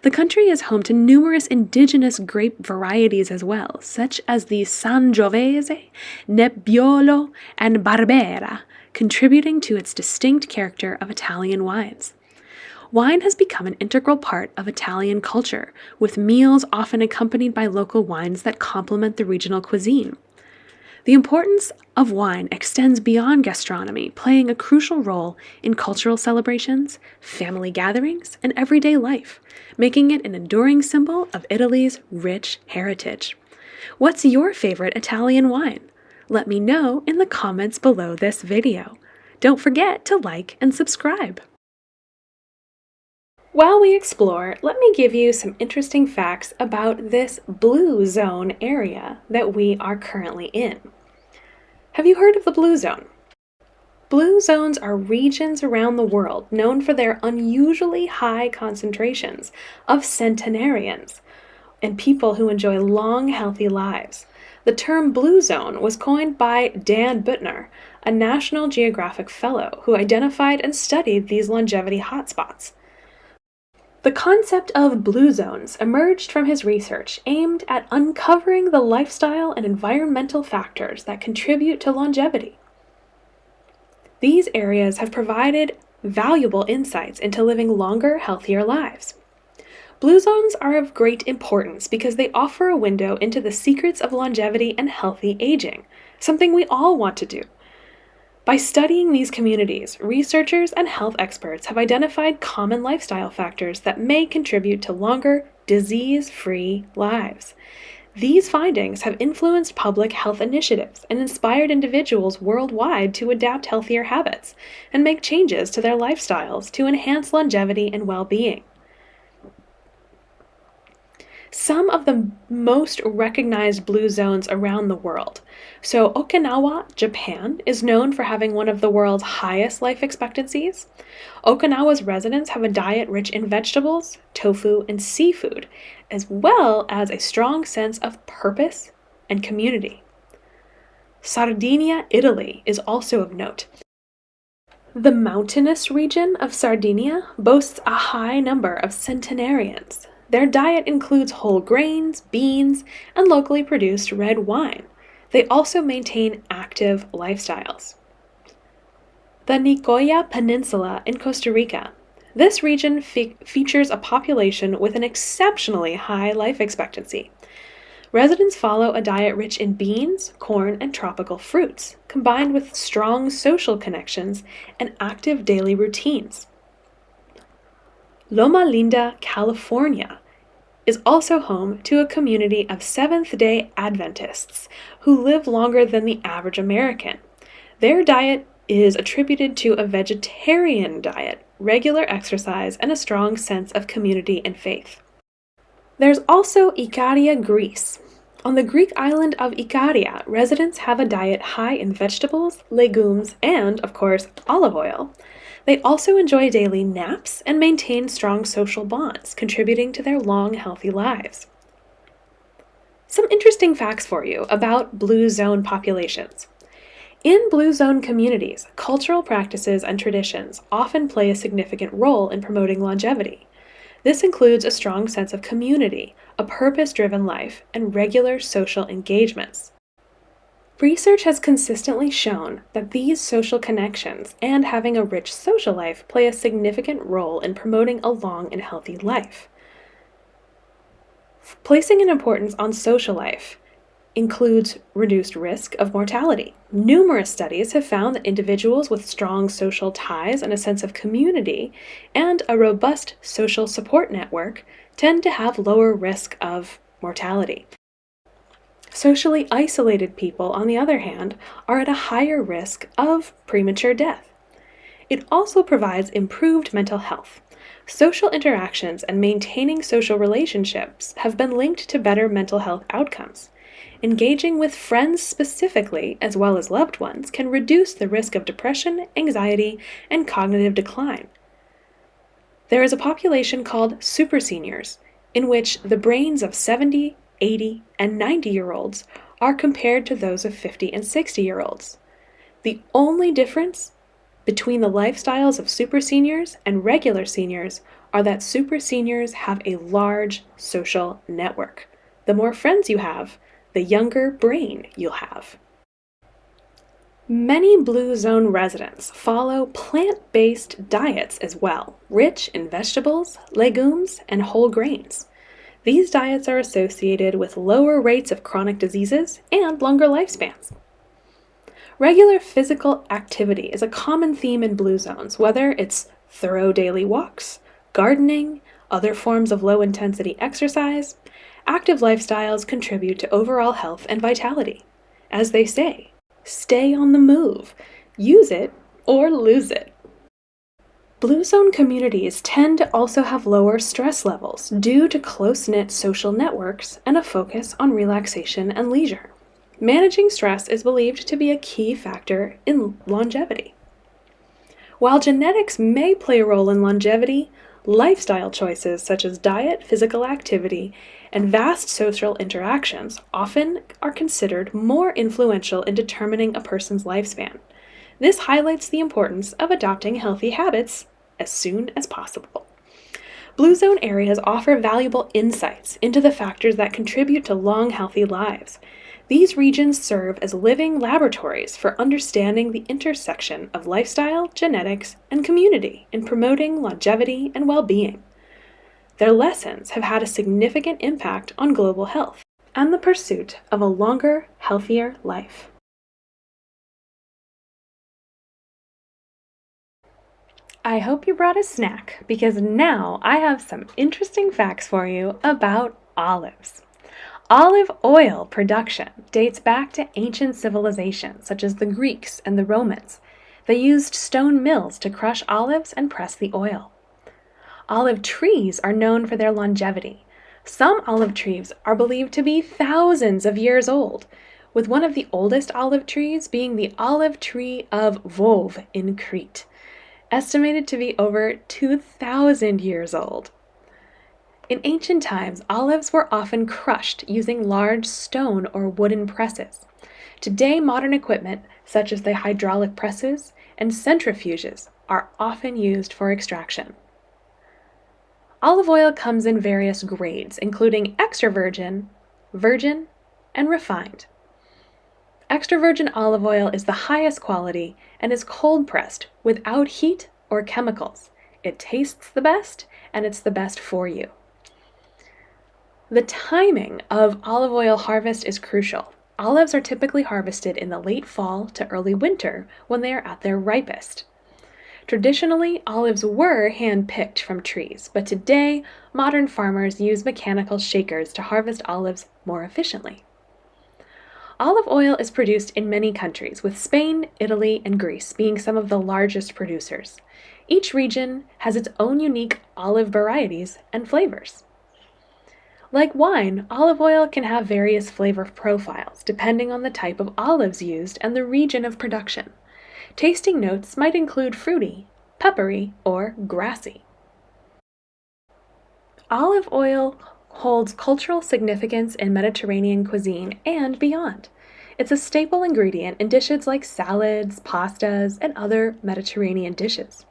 The country is home to numerous indigenous grape varieties as well, such as the Sangiovese, Nebbiolo, and Barbera, contributing to its distinct character of Italian wines. Wine has become an integral part of Italian culture, with meals often accompanied by local wines that complement the regional cuisine. The importance of wine extends beyond gastronomy, playing a crucial role in cultural celebrations, family gatherings, and everyday life, making it an enduring symbol of Italy's rich heritage. What's your favorite Italian wine? Let me know in the comments below this video. Don't forget to like and subscribe. While we explore, let me give you some interesting facts about this blue zone area that we are currently in. Have you heard of the blue zone? Blue zones are regions around the world known for their unusually high concentrations of centenarians and people who enjoy long, healthy lives. The term blue zone was coined by Dan Buettner, a National Geographic Fellow who identified and studied these longevity hotspots. The concept of blue zones emerged from his research aimed at uncovering the lifestyle and environmental factors that contribute to longevity. These areas have provided valuable insights into living longer, healthier lives. Blue zones are of great importance because they offer a window into the secrets of longevity and healthy aging, something we all want to do. By studying these communities, researchers and health experts have identified common lifestyle factors that may contribute to longer, disease-free lives. These findings have influenced public health initiatives and inspired individuals worldwide to adapt healthier habits and make changes to their lifestyles to enhance longevity and well-being. Some of the most recognized blue zones around the world. So Okinawa, Japan, is known for having one of the world's highest life expectancies. Okinawa's residents have a diet rich in vegetables, tofu, and seafood, as well as a strong sense of purpose and community. Sardinia, Italy, is also of note. The mountainous region of Sardinia boasts a high number of centenarians. Their diet includes whole grains, beans, and locally produced red wine. They also maintain active lifestyles. The Nicoya Peninsula in Costa Rica. This region features a population with an exceptionally high life expectancy. Residents follow a diet rich in beans, corn, and tropical fruits, combined with strong social connections and active daily routines. Loma Linda, California, is also home to a community of Seventh-day Adventists who live longer than the average American. Their diet is attributed to a vegetarian diet, regular exercise, and a strong sense of community and faith. There's also Ikaria, Greece. On the Greek island of Ikaria, residents have a diet high in vegetables, legumes, and, of course, olive oil. They also enjoy daily naps and maintain strong social bonds, contributing to their long, healthy lives. Some interesting facts for you about blue zone populations. In blue zone communities, cultural practices and traditions often play a significant role in promoting longevity. This includes a strong sense of community, a purpose-driven life, and regular social engagements. Research has consistently shown that these social connections and having a rich social life play a significant role in promoting a long and healthy life. Placing an importance on social life includes reduced risk of mortality. Numerous studies have found that individuals with strong social ties and a sense of community and a robust social support network tend to have lower risk of mortality. Socially isolated people, on the other hand, are at a higher risk of premature death. It also provides improved mental health. Social interactions and maintaining social relationships have been linked to better mental health outcomes. Engaging with friends specifically, as well as loved ones, can reduce the risk of depression, anxiety, and cognitive decline. There is a population called super seniors, in which the brains of 70, 80, and 90-year-olds are compared to those of 50 and 60-year-olds. The only difference between the lifestyles of super seniors and regular seniors are that super seniors have a large social network. The more friends you have, the younger brain you'll have. Many Blue Zone residents follow plant-based diets as well, rich in vegetables, legumes, and whole grains. These diets are associated with lower rates of chronic diseases and longer lifespans. Regular physical activity is a common theme in Blue Zones, whether it's thorough daily walks, gardening, other forms of low-intensity exercise. Active lifestyles contribute to overall health and vitality. As they say, stay on the move. Use it or lose it. Blue Zone communities tend to also have lower stress levels due to close-knit social networks and a focus on relaxation and leisure. Managing stress is believed to be a key factor in longevity. While genetics may play a role in longevity, lifestyle choices such as diet, physical activity, and vast social interactions often are considered more influential in determining a person's lifespan. This highlights the importance of adopting healthy habits as soon as possible. Blue Zone areas offer valuable insights into the factors that contribute to long, healthy lives. These regions serve as living laboratories for understanding the intersection of lifestyle, genetics, and community in promoting longevity and well-being. Their lessons have had a significant impact on global health and the pursuit of a longer, healthier life. I hope you brought a snack, because now I have some interesting facts for you about olives. Olive oil production dates back to ancient civilizations such as the Greeks and the Romans. They used stone mills to crush olives and press the oil. Olive trees are known for their longevity. Some olive trees are believed to be thousands of years old, with one of the oldest olive trees being the olive tree of Vouv in Crete, estimated to be over 2,000 years old. In ancient times, olives were often crushed using large stone or wooden presses. Today, modern equipment, such as the hydraulic presses and centrifuges, are often used for extraction. Olive oil comes in various grades, including extra virgin, virgin, and refined. Extra virgin olive oil is the highest quality and is cold pressed without heat or chemicals. It tastes the best, and it's the best for you. The timing of olive oil harvest is crucial. Olives are typically harvested in the late fall to early winter when they are at their ripest. Traditionally, olives were hand-picked from trees, but today, modern farmers use mechanical shakers to harvest olives more efficiently. Olive oil is produced in many countries, with Spain, Italy, and Greece being some of the largest producers. Each region has its own unique olive varieties and flavors. Like wine, olive oil can have various flavor profiles depending on the type of olives used and the region of production. Tasting notes might include fruity, peppery, or grassy. Olive oil holds cultural significance in Mediterranean cuisine and beyond. It's a staple ingredient in dishes like salads, pastas, and other Mediterranean dishes.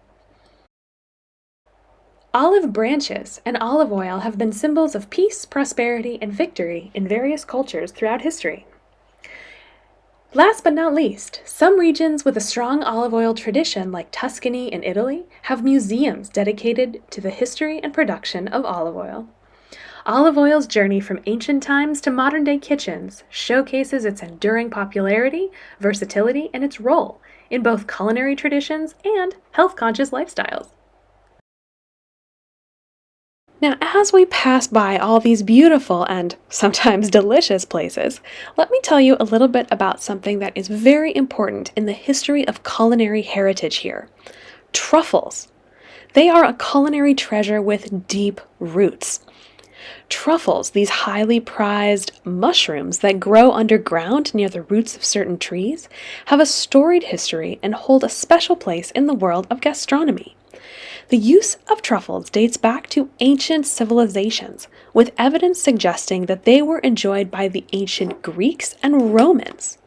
Olive branches and olive oil have been symbols of peace, prosperity, and victory in various cultures throughout history. Last but not least, some regions with a strong olive oil tradition, like Tuscany in Italy, have museums dedicated to the history and production of olive oil. Olive oil's journey from ancient times to modern-day kitchens showcases its enduring popularity, versatility, and its role in both culinary traditions and health-conscious lifestyles. Now, as we pass by all these beautiful and sometimes delicious places, let me tell you a little bit about something that is very important in the history of culinary heritage here: truffles. They are a culinary treasure with deep roots. Truffles, these highly prized mushrooms that grow underground near the roots of certain trees, have a storied history and hold a special place in the world of gastronomy. The use of truffles dates back to ancient civilizations, with evidence suggesting that they were enjoyed by the ancient Greeks and Romans.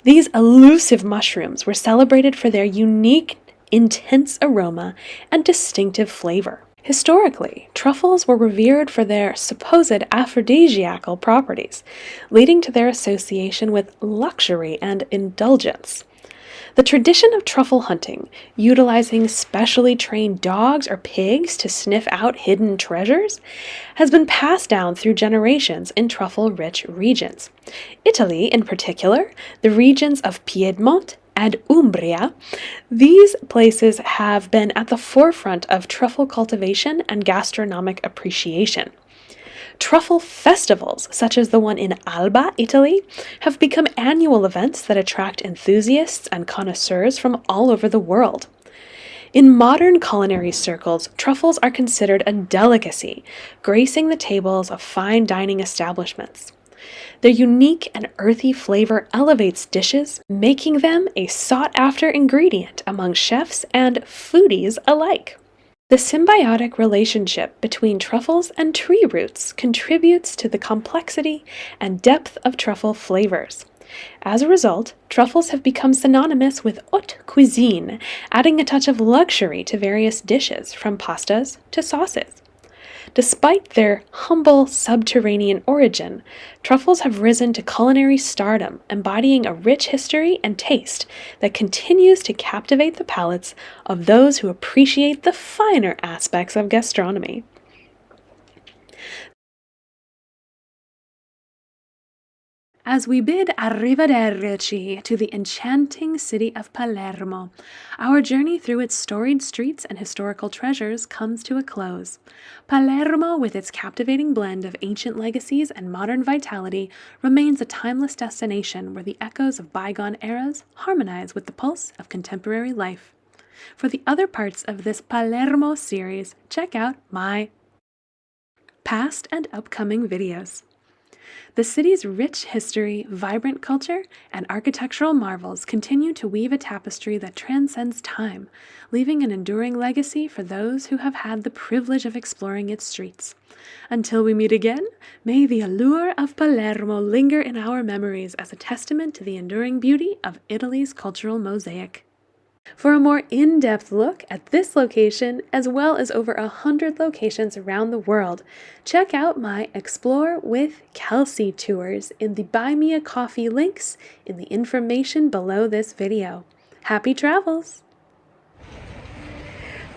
These elusive mushrooms were celebrated for their unique, intense aroma and distinctive flavor. Historically, truffles were revered for their supposed aphrodisiacal properties, leading to their association with luxury and indulgence. The tradition of truffle hunting, utilizing specially trained dogs or pigs to sniff out hidden treasures, has been passed down through generations in truffle-rich regions. Italy, in particular, the regions of Piedmont and Umbria, these places have been at the forefront of truffle cultivation and gastronomic appreciation. Truffle festivals, such as the one in Alba, Italy, have become annual events that attract enthusiasts and connoisseurs from all over the world. In modern culinary circles, truffles are considered a delicacy, gracing the tables of fine dining establishments. Their unique and earthy flavor elevates dishes, making them a sought-after ingredient among chefs and foodies alike. The symbiotic relationship between truffles and tree roots contributes to the complexity and depth of truffle flavors. As a result, truffles have become synonymous with haute cuisine, adding a touch of luxury to various dishes, from pastas to sauces. Despite their humble subterranean origin, truffles have risen to culinary stardom, embodying a rich history and taste that continues to captivate the palates of those who appreciate the finer aspects of gastronomy. As we bid arrivederci to the enchanting city of Palermo, our journey through its storied streets and historical treasures comes to a close. Palermo, with its captivating blend of ancient legacies and modern vitality, remains a timeless destination where the echoes of bygone eras harmonize with the pulse of contemporary life. For the other parts of this Palermo series, check out my past and upcoming videos. The city's rich history, vibrant culture, and architectural marvels continue to weave a tapestry that transcends time, leaving an enduring legacy for those who have had the privilege of exploring its streets. Until we meet again, may the allure of Palermo linger in our memories as a testament to the enduring beauty of Italy's cultural mosaic. For a more in-depth look at this location, as well as over 100 locations around the world, check out my Explore with Kelsey tours in the Buy Me a Coffee links in the information below this video. Happy travels!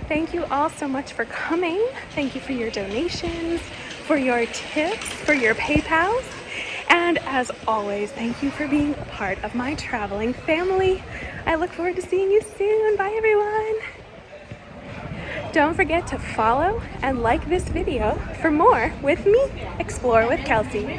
Thank you all so much for coming. Thank you for your donations, for your tips, for your PayPals. And as always, thank you for being a part of my traveling family. I look forward to seeing you soon. Bye, everyone. Don't forget to follow and like this video for more with me, Explore with Kelsey.